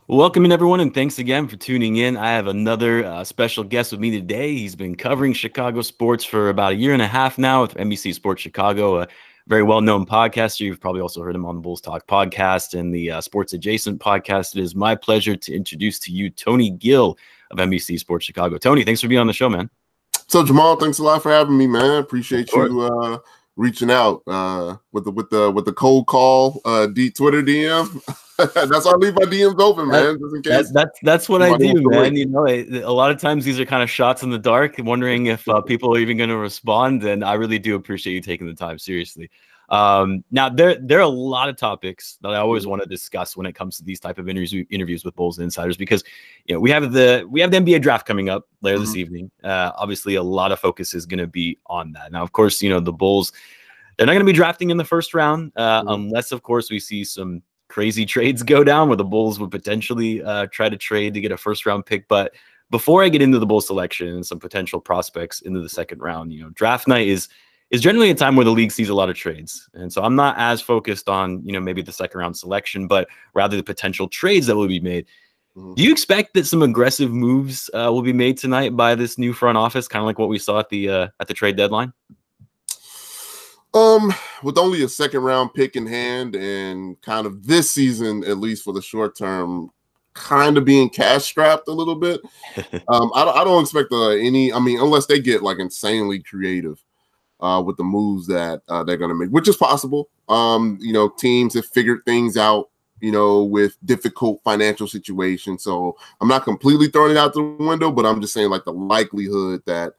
Welcome in, everyone, and thanks again for tuning in. I have another special guest with me today. He's been covering Chicago sports for about a year and a half now with NBC Sports Chicago, a very well-known podcaster. You've probably also heard him on the Bulls Talk podcast and the Sports Adjacent podcast. It is my pleasure to introduce to you Tony Gill of NBC Sports Chicago. Tony, thanks for being on the show, man. So Jamal, thanks a lot for having me, man. Appreciate you reaching out with the cold call Twitter DM. That's why I leave my DMs open, man. Just in case. That's what I do, man. You know, a lot of times these are kind of shots in the dark, wondering if people are even going to respond. And I really do appreciate you taking the time, seriously. Now, there are a lot of topics that I always want to discuss when it comes to these type of interviews with Bulls insiders, because we have the NBA draft coming up later this evening. Obviously, a lot of focus is going to be on that. Now, of course, the Bulls, they're not going to be drafting in the first round unless, of course, we see some crazy trades go down where the Bulls would potentially try to trade to get a first round pick. But before I get into the Bulls selection and some potential prospects into the second round, draft night is generally a time where the league sees a lot of trades. And so I'm not as focused on, maybe the second round selection, but rather the potential trades that will be made. Do you expect that some aggressive moves will be made tonight by this new front office, kind of like what we saw at the trade deadline? With only a second round pick in hand and kind of this season, at least for the short term, kind of being cash strapped a little bit. I don't expect unless they get like insanely creative with the moves that they're going to make, which is possible. Teams have figured things out, with difficult financial situations. So I'm not completely throwing it out the window, but I'm just saying like the likelihood that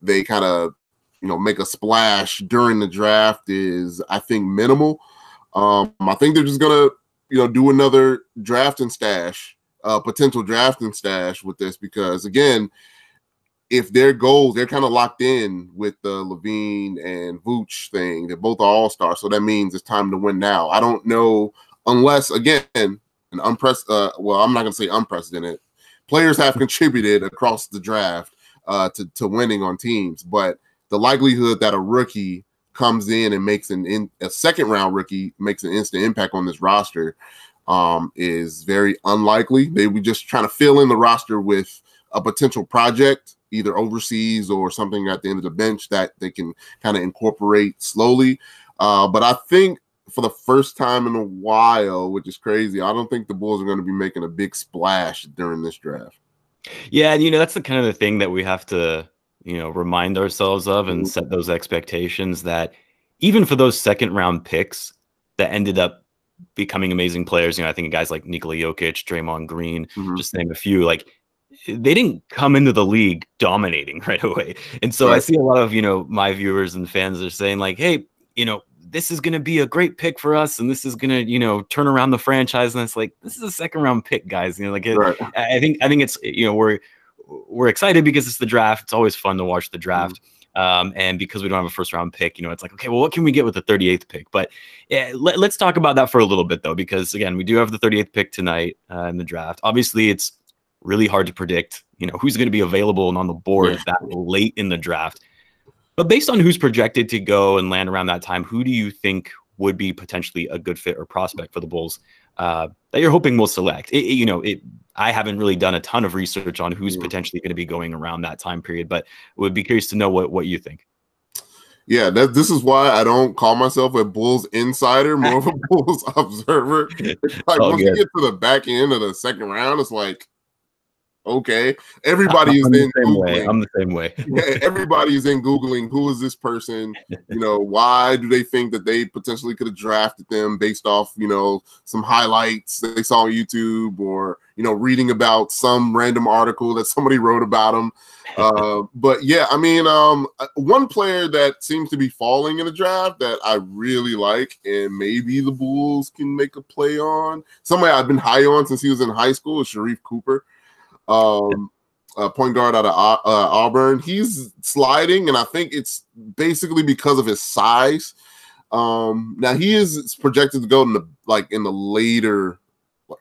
they kind of, make a splash during the draft is, I think, minimal. I think they're just going to, do another draft and stash, potential draft and stash with this, because again, if their goals, they're kind of locked in with the Lavine and Vucevic thing. They're both all-stars, so that means it's time to win now. I don't know, unless, again, I'm not going to say unprecedented. Players have contributed across the draft to winning on teams, but the likelihood that a rookie comes in and makes a second-round rookie makes an instant impact on this roster is very unlikely. They were just trying to fill in the roster with a potential project, either overseas or something at the end of the bench that they can kind of incorporate slowly. But I think for the first time in a while, which is crazy, I don't think the Bulls are going to be making a big splash during this draft. Yeah, and that's the kind of the thing that we have to, remind ourselves of and set those expectations that even for those second round picks that ended up becoming amazing players, I think of guys like Nikola Jokic, Draymond Green, just to name a few, like, they didn't come into the league dominating right away. And so I see a lot of, my viewers and fans are saying like, hey, this is going to be a great pick for us. And this is going to, turn around the franchise. And it's like, this is a second round pick, guys. I think it's, we're excited because it's the draft. It's always fun to watch the draft. And because we don't have a first round pick, it's like, okay, well, what can we get with the 38th pick? But let's talk about that for a little bit though, because again, we do have the 38th pick tonight in the draft. Obviously it's really hard to predict, who's going to be available and on the board that late in the draft. But based on who's projected to go and land around that time, who do you think would be potentially a good fit or prospect for the Bulls that you're hoping will select? I haven't really done a ton of research on who's potentially going to be going around that time period, but would be curious to know what you think. Yeah, this is why I don't call myself a Bulls insider, more of a Bulls observer. It's like once you get to the back end of the second round, it's like, okay, everybody is in Googling. I'm the same way. Yeah, everybody is in Googling. Who is this person? Why do they think that they potentially could have drafted them based off, some highlights they saw on YouTube or, reading about some random article that somebody wrote about them. But yeah, one player that seems to be falling in the draft that I really like, and maybe the Bulls can make a play on, somebody I've been high on since he was in high school, is Sharife Cooper. Point guard out of Auburn. He's sliding, and I think it's basically because of his size. Now he is projected to go in the later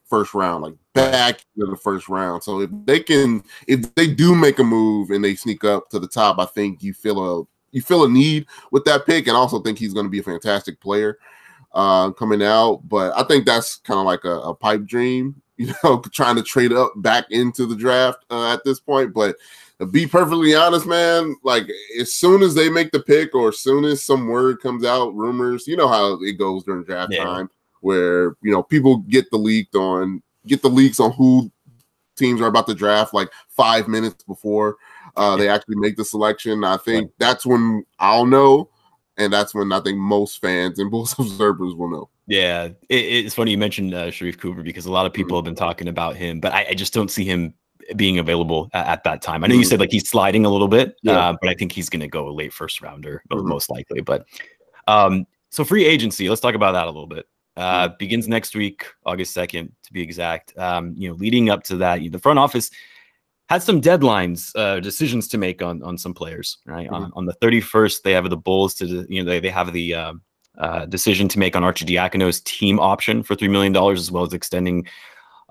first round, back into the first round. So if they do make a move and they sneak up to the top, I think you feel a need with that pick, and also think he's going to be a fantastic player coming out. But I think that's kind of like a pipe dream. trying to trade up back into the draft at this point. But to be perfectly honest, man, like as soon as they make the pick or as soon as some word comes out, rumors, you know how it goes during draft time, where people get the leaks on who teams are about to draft like 5 minutes before they actually make the selection. I think that's when I'll know, and that's when I think most fans and Bulls observers will know. Yeah, it's funny you mentioned Sharif Cooper, because a lot of people have been talking about him, but I just don't see him being available at that time. I know you said like he's sliding a little bit, but I think he's going to go a late first rounder most likely. But so free agency, let's talk about that a little bit. Begins next week, August 2nd to be exact. Leading up to that, the front office had some deadlines, decisions to make on some players. Right on the 31st, they have the Bulls to they have the decision to make on Arcidiacono's team option for $3 million, as well as extending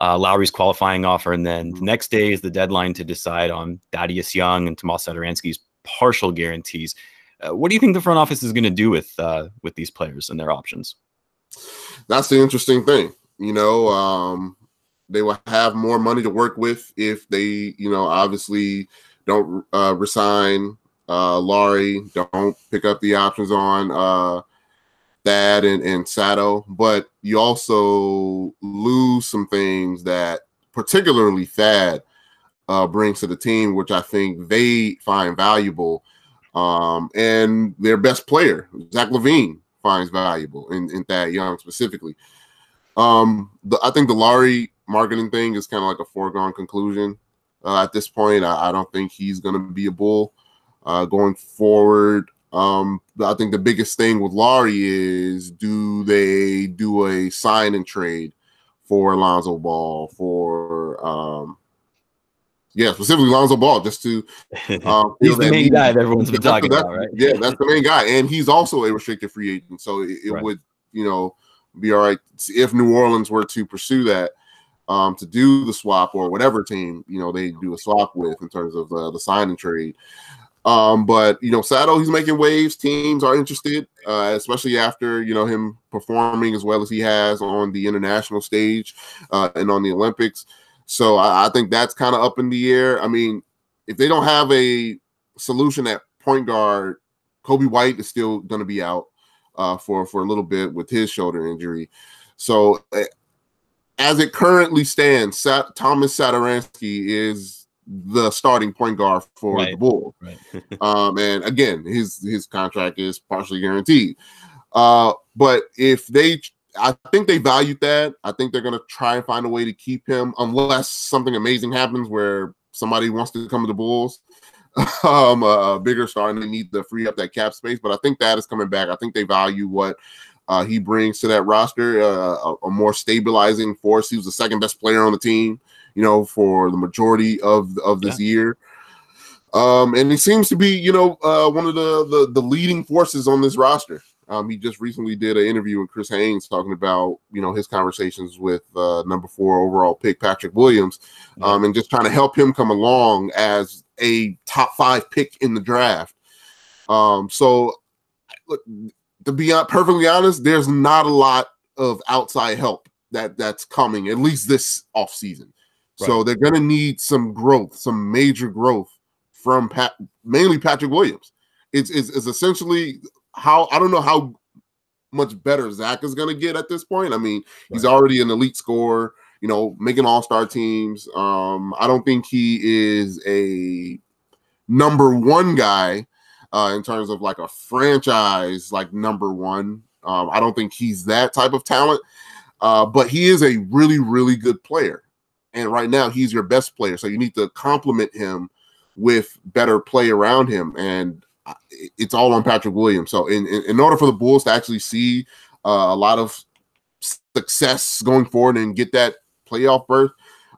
Lauri's qualifying offer. And then the next day is the deadline to decide on Thaddeus Young and Tomas Satoransky's partial guarantees. What do you think the front office is going to do with these players and their options? That's the interesting thing. They will have more money to work with if they, obviously don't resign Lauri, don't pick up the options on Thad and Sato, but you also lose some things that particularly Thad brings to the team, which I think they find valuable. And their best player, Zach Lavine, finds valuable in Thad Young specifically. I think the Lauri marketing thing is kind of like a foregone conclusion at this point. I don't think he's going to be a Bull going forward. I think the biggest thing with Lauri is, do they do a sign and trade for Lonzo Ball specifically Lonzo Ball, just to he's the main guy that everyone's been talking about, right? Yeah, that's the main guy, and he's also a restricted free agent, so it would be all right if New Orleans were to pursue that to do the swap, or whatever team they do a swap with in terms of the sign and trade. But Sato, he's making waves. Teams are interested, especially after him performing as well as he has on the international stage and on the Olympics. So I think that's kind of up in the air. I mean, if they don't have a solution at point guard, Coby White is still going to be out for a little bit with his shoulder injury. So as it currently stands, Thomas Satoransky is the starting point guard for the Bulls. Right. And again, his contract is partially guaranteed. But I think they valued that. I think they're going to try and find a way to keep him, unless something amazing happens where somebody wants to come to the Bulls, a bigger star, and they need to free up that cap space. But I think that is coming back. I think they value what he brings to that roster, a more stabilizing force. He was the second best player on the team, for the majority of this year. And he seems to be, one of the leading forces on this roster. He just recently did an interview with Chris Haynes talking about, his conversations with number 4 overall pick Patrick Williams, and just trying to help him come along as a top 5 pick in the draft. So look, to be perfectly honest, there's not a lot of outside help that's coming, at least this offseason. Right. So they're going to need some growth, some major growth from mainly Patrick Williams. It's essentially I don't know how much better Zach is going to get at this point. I mean, he's already an elite scorer, making all-star teams. I don't think he is a number 1 guy in terms of like a franchise, like number 1. I don't think he's that type of talent, but he is a really, really good player. And right now he's your best player. So you need to complement him with better play around him. And it's all on Patrick Williams. So in order for the Bulls to actually see a lot of success going forward and get that playoff berth,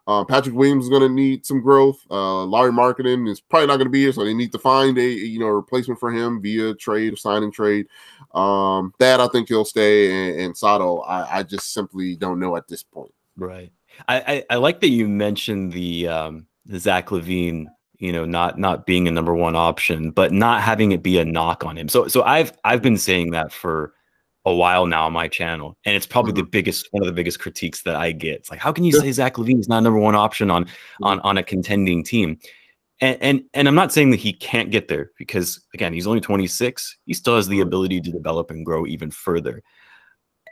Patrick Williams is going to need some growth. Lauri Markkanen is probably not going to be here, so they need to find a replacement for him via trade or sign and trade. That I think he'll stay, and Sato, I just simply don't know at this point. Right. I like that you mentioned the Zach Lavine, not being a number 1 option, but not having it be a knock on him. So I've been saying that for a while now on my channel, and it's probably one of the biggest critiques that I get. It's like, how can you say Zach LaVine is not number one option on a contending team? And I'm not saying that he can't get there, because again, he's only 26. He still has the ability to develop and grow even further.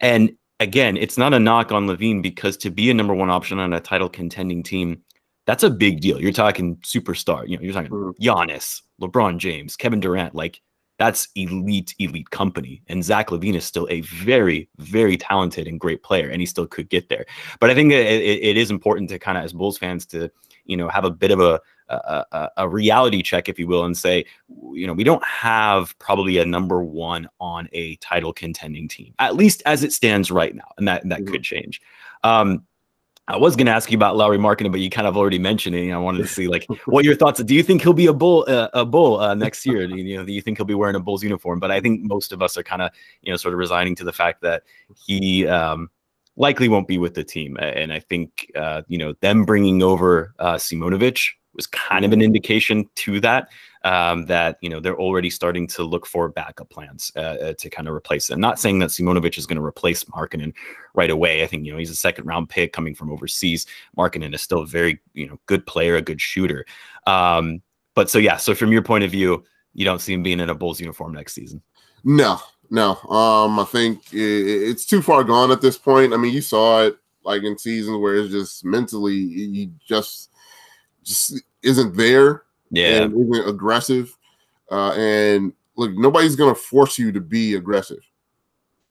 And again, it's not a knock on LaVine, because to be a number one option on a title contending team, that's a big deal. You're talking superstar. You're talking Giannis, LeBron James, Kevin Durant. Like, that's elite company. And Zach LaVine is still a very, very talented and great player, and he still could get there. But I think that it is important to kind of, as Bulls fans, to have a bit of a reality check, if you will, and say, we don't have probably a number one on a title contending team, at least as it stands right now, and that could change. I was going to ask you about Lauri Markkanen, but you kind of already mentioned it. I wanted to see like what your thoughts are. Do you think he'll be a bull next year? Do you think he'll be wearing a Bulls uniform? But I think most of us are kind of sort of resigning to the fact that he likely won't be with the team. And I think them bringing over Simonovic was kind of an indication to that. That they're already starting to look for backup plans to kind of replace them. Not saying that Simonovic is going to replace Markkanen right away. I think he's a second round pick coming from overseas. Markkanen is still a very good player, a good shooter. But so from your point of view, you don't see him being in a Bulls uniform next season. No. I think it's too far gone at this point. I mean, you saw it like in seasons where it's just mentally he just isn't there. Yeah, and isn't aggressive. And look, nobody's gonna force you to be aggressive.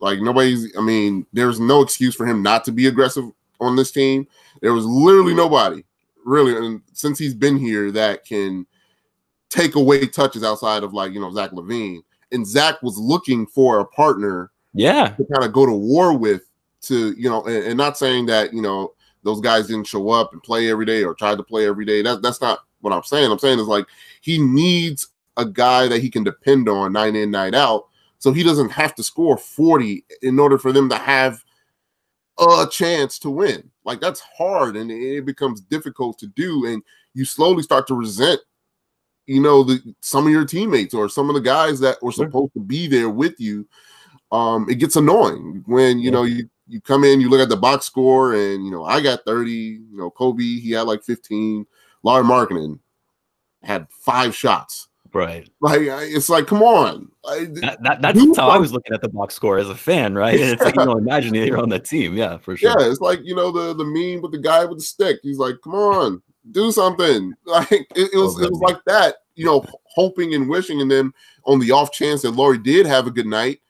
Like there's no excuse for him not to be aggressive on this team. There was literally nobody, really, and since he's been here, that can take away touches outside of Zach LaVine. And Zach was looking for a partner, to kind of go to war with, and not saying that those guys didn't show up and play every day or tried to play every day. That's not what I'm saying. I'm saying is like he needs a guy that he can depend on night in, night out, so he doesn't have to score 40 in order for them to have a chance to win. Like, that's hard, and it becomes difficult to do, and you slowly start to resent some of your teammates or some of the guys that were supposed to be there with you. It gets annoying when you come in, you look at the box score, and I got 30. Coby, he had like 15. Lauri Markkanen had 5 shots. Right. Like, it's like, come on. That's how I was looking at the box score as a fan, right? And it's like, imagine you're on the team. Yeah, for sure. Yeah, it's like, the meme with the guy with the stick. He's like, come on, do something. Like, it was like that, hoping and wishing. And then on the off chance that Lauri did have a good night,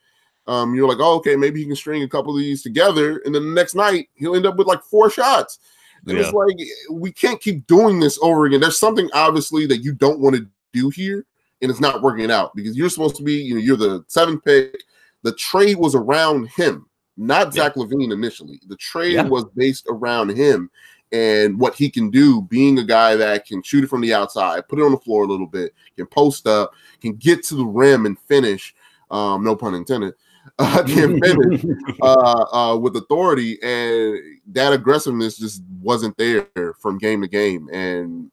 you're like, oh, okay, maybe he can string a couple of these together. And then the next night, he'll end up with like 4 shots. And it's like, we can't keep doing this over again. There's something obviously that you don't want to do here, and it's not working out, because you're supposed to be, you're the 7th pick. The trade was around him, not Zach LaVine initially. The trade was based around him and what he can do, being a guy that can shoot it from the outside, put it on the floor a little bit, can post up, can get to the rim and finish. No pun intended. Can finish with authority, and that aggressiveness just wasn't there from game to game. And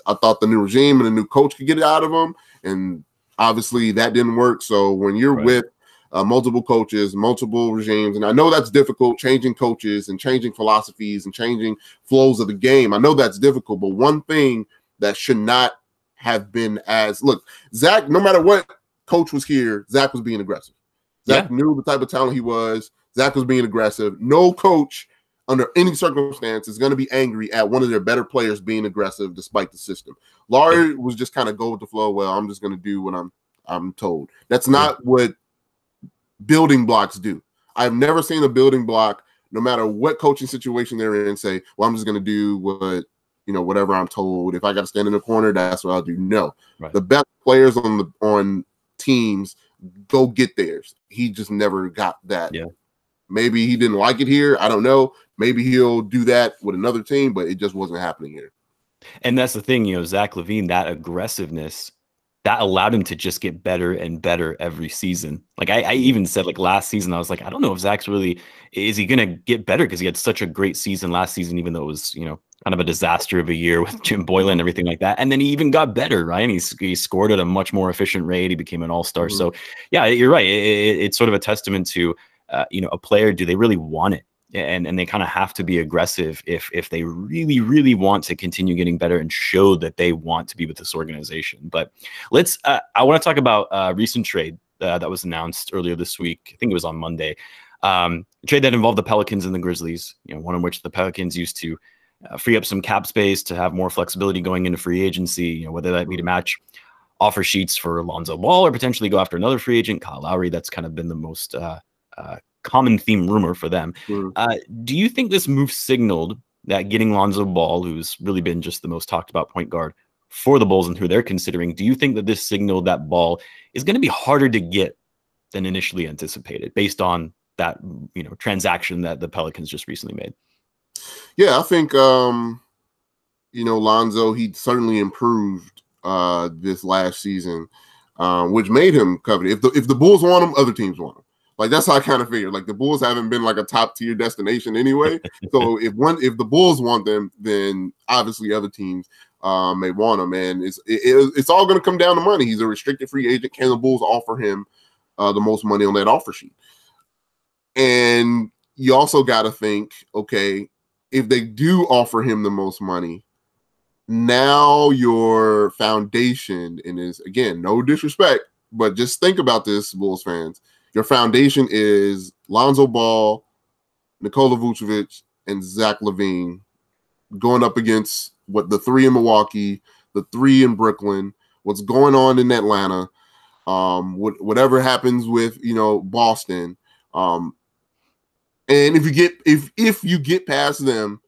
I thought the new regime and the new coach could get it out of him, and obviously that didn't work. So when you're with multiple coaches, multiple regimes, and I know that's difficult, changing coaches and changing philosophies and changing flows of the game. I know that's difficult, but one thing that should not have been Zach, no matter what coach was here, Zach was being aggressive. Zach knew the type of talent he was. Zach was being aggressive. No coach under any circumstance is going to be angry at one of their better players being aggressive despite the system. Lauri was just kind of go with the flow. Well, I'm just going to do what I'm told. That's not what building blocks do. I've never seen a building block, no matter what coaching situation they're in, say, well, I'm just going to do what, whatever I'm told. If I got to stand in the corner, that's what I'll do. No. The best players on teams go get theirs. He just never got that. Maybe he didn't like it here. I don't know. Maybe he'll do that with another team, but it just wasn't happening here. And that's the thing, Zach LaVine, that aggressiveness, that allowed him to just get better and better every season. Like I even said, like last season, I was like, I don't know if Zach's really, is he going to get better? Because he had such a great season last season, even though it was, kind of a disaster of a year with Jim Boylan and everything like that. And then he even got better, right? And he scored at a much more efficient rate. He became an all-star. Mm-hmm. So yeah, you're right. It's sort of a testament to, a player. Do they really want it? And they kind of have to be aggressive if they really, really want to continue getting better and show that they want to be with this organization. But I want to talk about a recent trade that was announced earlier this week. I think it was on Monday. A trade that involved the Pelicans and the Grizzlies, one in which the Pelicans used to free up some cap space to have more flexibility going into free agency, whether that be to match offer sheets for Lonzo Ball or potentially go after another free agent, Kyle Lauri. That's kind of been the most common theme rumor for them. Do you think this move signaled that getting Lonzo Ball, who's really been just the most talked about point guard for the Bulls and who they're considering, do you think that this signaled that Ball is going to be harder to get than initially anticipated based on that, transaction that the Pelicans just recently made? Yeah, I think, Lonzo, he certainly improved this last season, which made him coveted. If the Bulls want him, other teams want him. Like, that's how I kind of figured. Like, the Bulls haven't been like a top tier destination anyway. So if the Bulls want them, then obviously other teams may want him. And it's all going to come down to money. He's a restricted free agent. Can the Bulls offer him the most money on that offer sheet? And you also got to think, okay, if they do offer him the most money, now your foundation, and is, again, no disrespect, but just think about this, Bulls fans. Your foundation is Lonzo Ball, Nikola Vucevic, and Zach Lavine going up against the three in Milwaukee, the three in Brooklyn, what's going on in Atlanta, whatever happens with Boston. And if you get past them,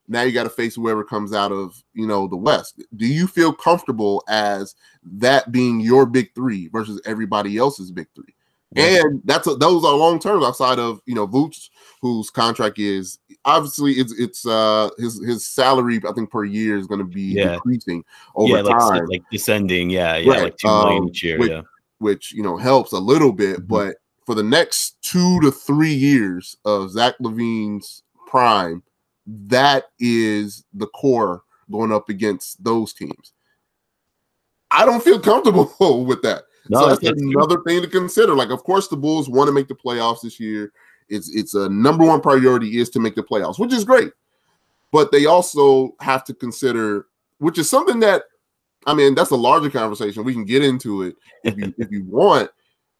now you got to face whoever comes out of the West. Do you feel comfortable as that being your big three versus everybody else's big three? Yeah. And those are long term outside of Vooch, whose contract is obviously it's his salary, I think, per year is going to be decreasing over time, like descending. Right. Like $2 million each year, which helps a little bit, but for the next 2 to 3 years of Zach Lavine's prime, that is the core going up against those teams. I don't feel comfortable with that. No, so that's another thing to consider. Like, of course, the Bulls want to make the playoffs this year. It's a number one priority is to make the playoffs, which is great. But they also have to consider, which is something that, that's a larger conversation. We can get into it if you want.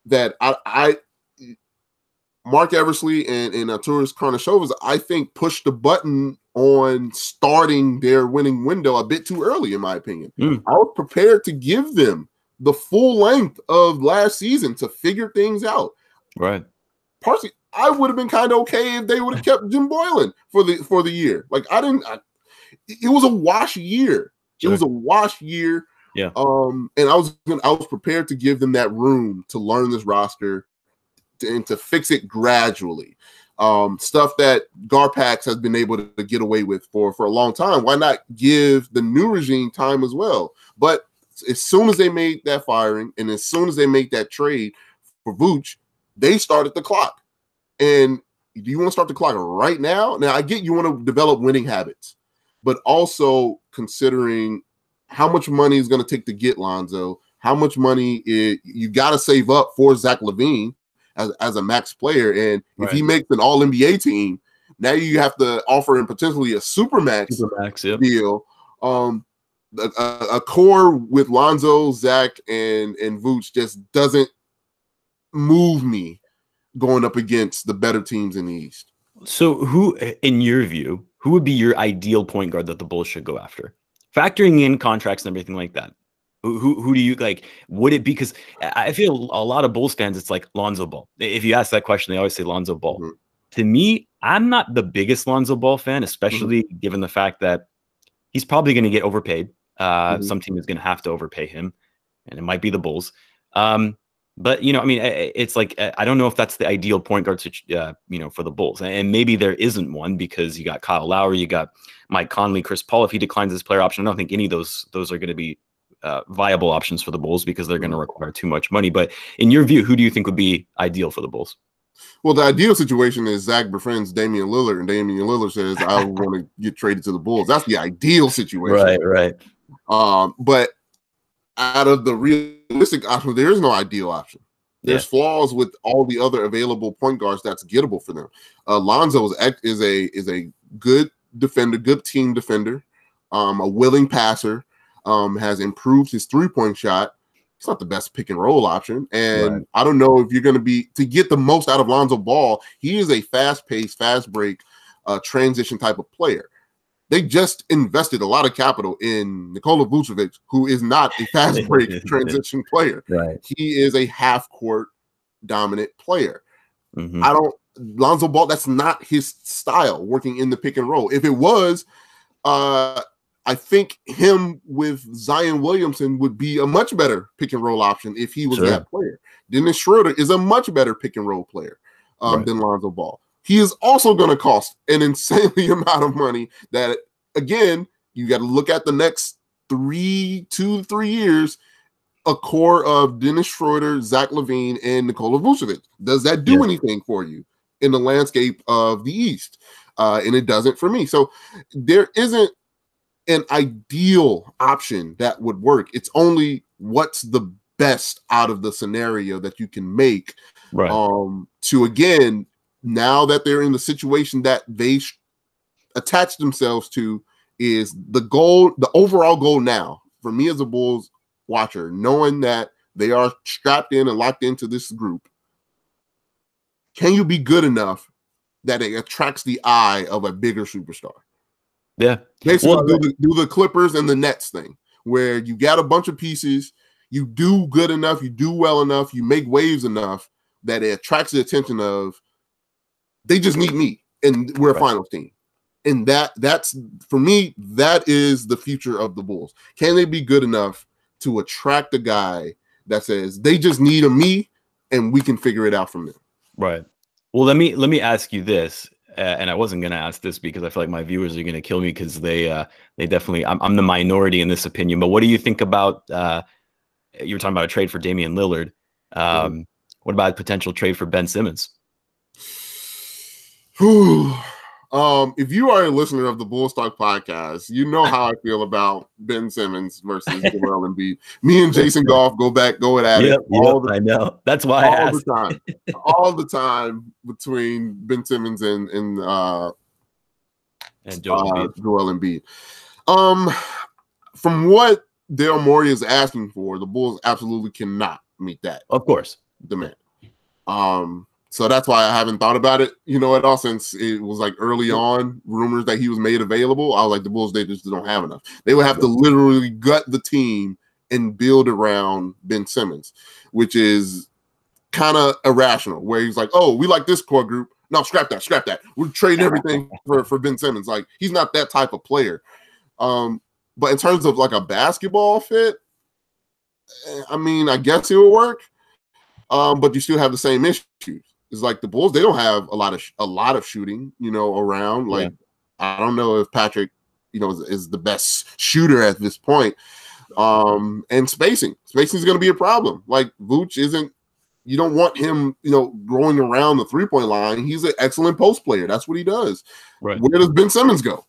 That Mark Eversley and Arturas Karnisovas, I think, pushed the button on starting their winning window a bit too early, in my opinion. I was prepared to give them the full length of last season to figure things out. Right. Partially, I would have been kind of okay if they would have kept Jim Boylan for the year. Like, it was a wash year. Sure. It was a wash year. Yeah. And I was prepared to give them that room to learn this roster and to fix it gradually. Stuff that Garpax has been able to get away with for a long time. Why not give the new regime time as well? But as soon as they made that firing and as soon as they made that trade for Vooch, they started the clock. And do you want to start the clock right now? Now, I get you want to develop winning habits, but also considering how much money is going to take to get Lonzo, how much money you got to save up for Zach Lavine as a max player. And if he makes an all-NBA team, now you have to offer him potentially a supermax deal. A core with Lonzo, Zach, and Vooch just doesn't move me going up against the better teams in the East. So who, in your view, who would be your ideal point guard that the Bulls should go after? Factoring in contracts and everything like that. Who do you like? Would it be, because I feel a lot of Bulls fans, it's like Lonzo Ball. If you ask that question, they always say Lonzo Ball. To me, I'm not the biggest Lonzo Ball fan, especially given the fact that he's probably going to get overpaid. Some team is going to have to overpay him, and it might be the Bulls. But, it's like, I don't know if that's the ideal point guard, for the Bulls. And maybe there isn't one, because you got Kyle Lauri, you got Mike Conley, Chris Paul. If he declines his player option, I don't think any of those are going to be viable options for the Bulls, because they're going to require too much money. But in your view, who do you think would be ideal for the Bulls? Well, the ideal situation is Zach befriends Damian Lillard, and Damian Lillard says, "I want to get traded to the Bulls." That's the ideal situation. Right. But out of the realistic options, there is no ideal option. There's flaws with all the other available point guards that's gettable for them. Lonzo is a good defender, good team defender, a willing passer, has improved his 3-point shot. He's not the best pick and roll option. And I don't know if you're going to get the most out of Lonzo Ball. He is a fast-paced, fast-break, transition type of player. They just invested a lot of capital in Nikola Vucevic, who is not a fast-break transition player. Right. He is a half-court dominant player. Mm-hmm. Lonzo Ball, that's not his style, working in the pick and roll. If it was, I think him with Zion Williamson would be a much better pick and roll option if he was that player. Dennis Schroeder is a much better pick and roll player than Lonzo Ball. He is also going to cost an insanely amount of money that, again, you got to look at the next 2 to 3 years, a core of Dennis Schroeder, Zach Lavine, and Nikola Vucevic. Does that do anything for you in the landscape of the East? And it doesn't for me. So there isn't an ideal option that would work. It's only what's the best out of the scenario that you can make to, again, now that they're in the situation that they attach themselves to, is the goal, the overall goal now for me as a Bulls watcher, knowing that they are strapped in and locked into this group. Can you be good enough that it attracts the eye of a bigger superstar? Yeah. Basically, do the Clippers and the Nets thing, where you got a bunch of pieces, you do good enough, you do well enough, you make waves enough that it attracts the attention of, they just need me, and we're a finals team. And that's for me, that is the future of the Bulls. Can they be good enough to attract a guy that says they just need me, and we can figure it out from there? Right. Well, let me ask you this, and I wasn't going to ask this because I feel like my viewers are going to kill me because they definitely, I'm the minority in this opinion. But what do you think about? You were talking about a trade for Damian Lillard. What about a potential trade for Ben Simmons? If you are a listener of the Bulls Talk podcast, you know how I feel about Ben Simmons versus Joel Embiid. Me and Jason Goff go at it. I know. That's why I asked. All the time between Ben Simmons and Joel Embiid. From what Daryl Morey is asking for, the Bulls absolutely cannot meet that. Of course. Demand. So that's why I haven't thought about it, at all, since it was like early on rumors that he was made available. I was like, the Bulls, they just don't have enough. They would have to literally gut the team and build around Ben Simmons, which is kind of irrational, where he's like, oh, we like this core group. No, scrap that. We're trading everything for Ben Simmons. Like, he's not that type of player. But in terms of like a basketball fit, I mean, I guess it would work. But you still have the same issues. It's like the Bulls, they don't have a lot of shooting, around. Like, I don't know if Patrick, is the best shooter at this point. And spacing is going to be a problem. Like, Vooch isn't, you don't want him, growing around the 3-point line. He's an excellent post player. That's what he does. Right. Where does Ben Simmons go?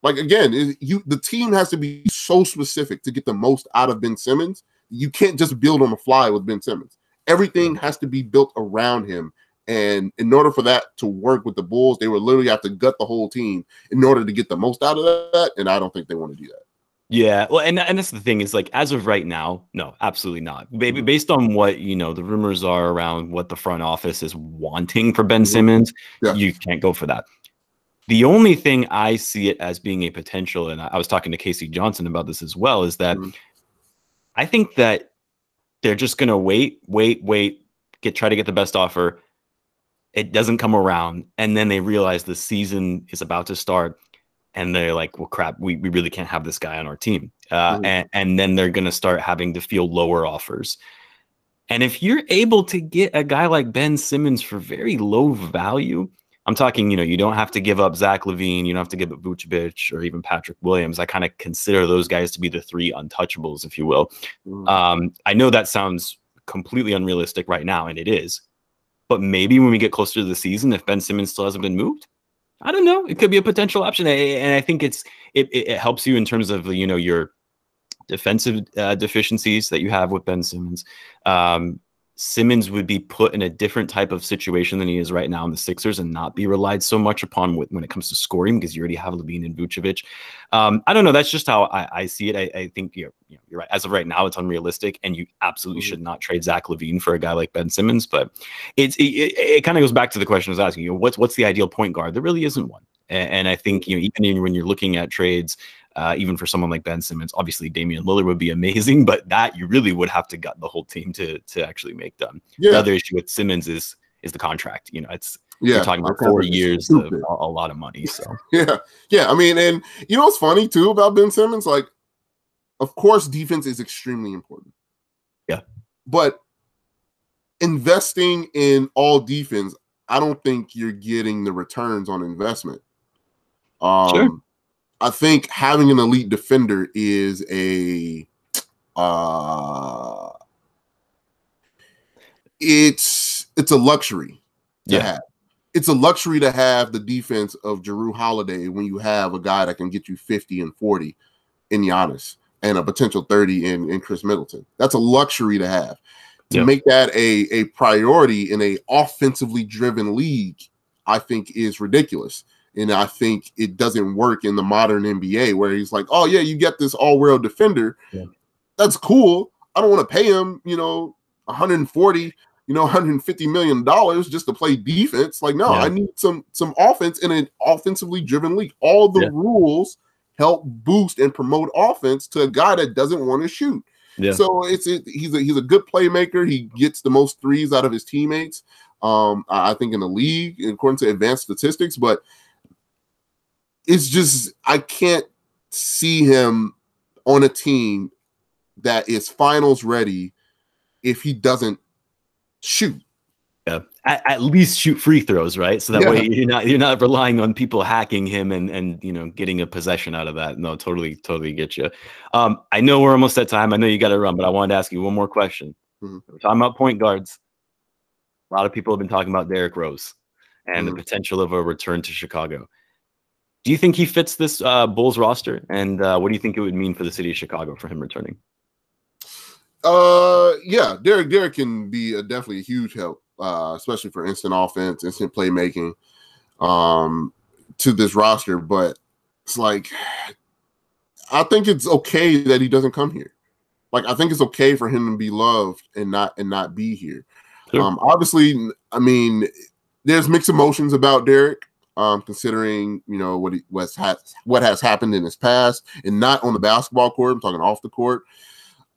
Like, again, the team has to be so specific to get the most out of Ben Simmons. You can't just build on the fly with Ben Simmons. Everything has to be built around him. And in order for that to work with the Bulls, they would literally have to gut the whole team in order to get the most out of that. And I don't think they want to do that. Yeah. Well, and that's the thing is, like, as of right now, no, absolutely not. Maybe based on what, the rumors are around what the front office is wanting for Ben Simmons, you can't go for that. The only thing I see it as being a potential, and I was talking to Casey Johnson about this as well, is that I think that they're just going to wait, try to get the best offer. It doesn't come around. And then they realize the season is about to start. And they're like, well, crap, we really can't have this guy on our team. And then they're going to start having to field lower offers. And if you're able to get a guy like Ben Simmons for very low value, I'm talking, you don't have to give up Zach Lavine. You don't have to give up Vucevic or even Patrick Williams. I kind of consider those guys to be the 3 untouchables, if you will. I know that sounds completely unrealistic right now, and it is. But maybe when we get closer to the season, if Ben Simmons still hasn't been moved, I don't know. It could be a potential option. And I think it helps you in terms of, your defensive deficiencies that you have with Ben Simmons. Simmons would be put in a different type of situation than he is right now in the Sixers and not be relied so much upon when it comes to scoring, because you already have Lavine and Vucevic. I don't know. That's just how I see it. I think you're right. As of right now, it's unrealistic, and you absolutely should not trade Zach Lavine for a guy like Ben Simmons. But it kind of goes back to the question I was asking. What's the ideal point guard? There really isn't one. And I think even when you're looking at trades, even for someone like Ben Simmons, obviously Damian Lillard would be amazing, but that you really would have to gut the whole team to actually make them. Yeah. The other issue with Simmons is the contract. You're talking about 4 years of a lot of money. So yeah. I mean, and what's funny too about Ben Simmons? Like, of course, defense is extremely important. Yeah, but investing in all defense, I don't think you're getting the returns on investment. Sure. I think having an elite defender is it's a luxury to have. It's a luxury to have the defense of Jrue Holiday when you have a guy that can get you 50 and 40 in Giannis and a potential 30 in Chris Middleton. That's a luxury to have. To make that a priority in a offensively driven league, I think is ridiculous. And I think it doesn't work in the modern NBA where he's like, oh, yeah, you get this all-world defender. Yeah. That's cool. I don't want to pay him, $140, $150 million just to play defense. Like, no, I need some offense in an offensively driven league. All the rules help boost and promote offense to a guy that doesn't want to shoot. Yeah. So he's a good playmaker. He gets the most threes out of his teammates, I think, in the league, according to advanced statistics. But it's just, I can't see him on a team that is finals ready if he doesn't shoot. Yeah, at least shoot free throws, right? So that way you're not relying on people hacking him and getting a possession out of that. No, totally get you. I know we're almost at time. I know you got to run, but I wanted to ask you one more question. We're talking about point guards. A lot of people have been talking about Derrick Rose and the potential of a return to Chicago. Do you think he fits this Bulls roster? And what do you think it would mean for the city of Chicago for him returning? Yeah, Derrick can be definitely a huge help, especially for instant offense, instant playmaking to this roster. But it's like, I think it's okay that he doesn't come here. Like, I think it's okay for him to be loved and not be here. Sure. Obviously, I mean, there's mixed emotions about Derrick. Considering what has happened in his past, and not on the basketball court, I'm talking off the court.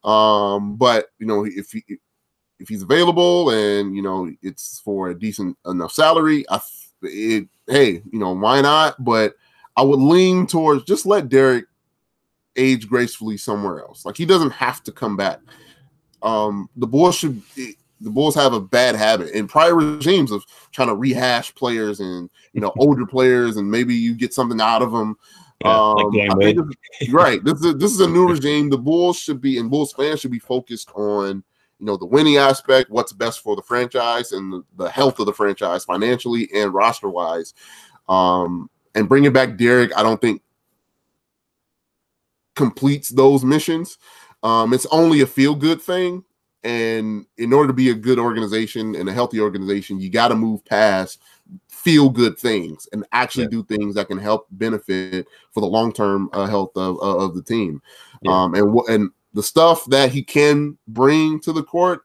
But if he's available and it's for a decent enough salary, why not? But I would lean towards just let Derrick age gracefully somewhere else. Like, he doesn't have to come back. The Bulls have a bad habit in prior regimes of trying to rehash players and older players, and maybe you get something out of them. Right. This is a new regime. The Bulls should be, and Bulls fans should be focused on the winning aspect, what's best for the franchise and the health of the franchise financially and roster wise. And bringing back Derrick, I don't think completes those missions. It's only a feel good thing. And in order to be a good organization and a healthy organization, you got to move past feel good things and actually do things that can help benefit for the long-term health of the team. And the stuff that he can bring to the court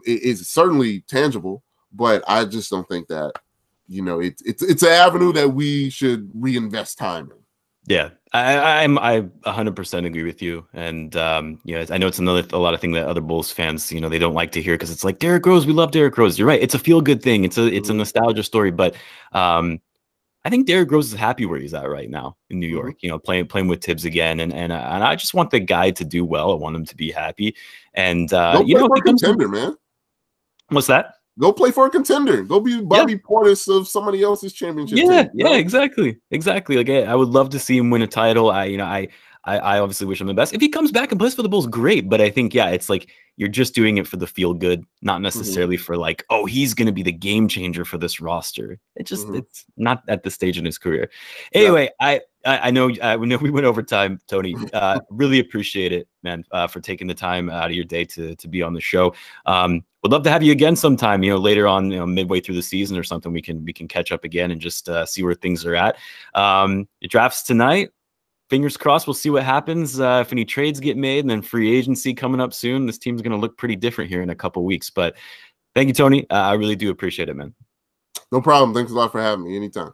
is certainly tangible, but I just don't think that, it's an avenue that we should reinvest time in. Yeah, I 100% agree with you, and I know it's a lot of thing that other Bulls fans they don't like to hear, because it's like, Derrick Rose, we love Derrick Rose. You're right, it's a feel good thing. It's a nostalgia story, but I think Derrick Rose is happy where he's at right now in New York. Playing with Tibbs again, and I just want the guy to do well. I want him to be happy, and play for a contender, man. What's that? Go play for a contender. Go be Bobby Portis of somebody else's championship team. Yeah, exactly. Like, I would love to see him win a title. I I obviously wish him the best. If he comes back and plays for the Bulls, great. But I think, yeah, it's like you're just doing it for the feel good, not necessarily for like, oh, he's going to be the game changer for this roster. It's not at this stage in his career. Anyway, I know we went over time, Tony. Really appreciate it, man, for taking the time out of your day to be on the show. Would love to have you again sometime, later on, midway through the season or something. We can catch up again and just see where things are at. It drafts tonight. Fingers crossed. We'll see what happens if any trades get made, and then free agency coming up soon. This team's going to look pretty different here in a couple weeks. But thank you, Tony. I really do appreciate it, man. No problem. Thanks a lot for having me anytime.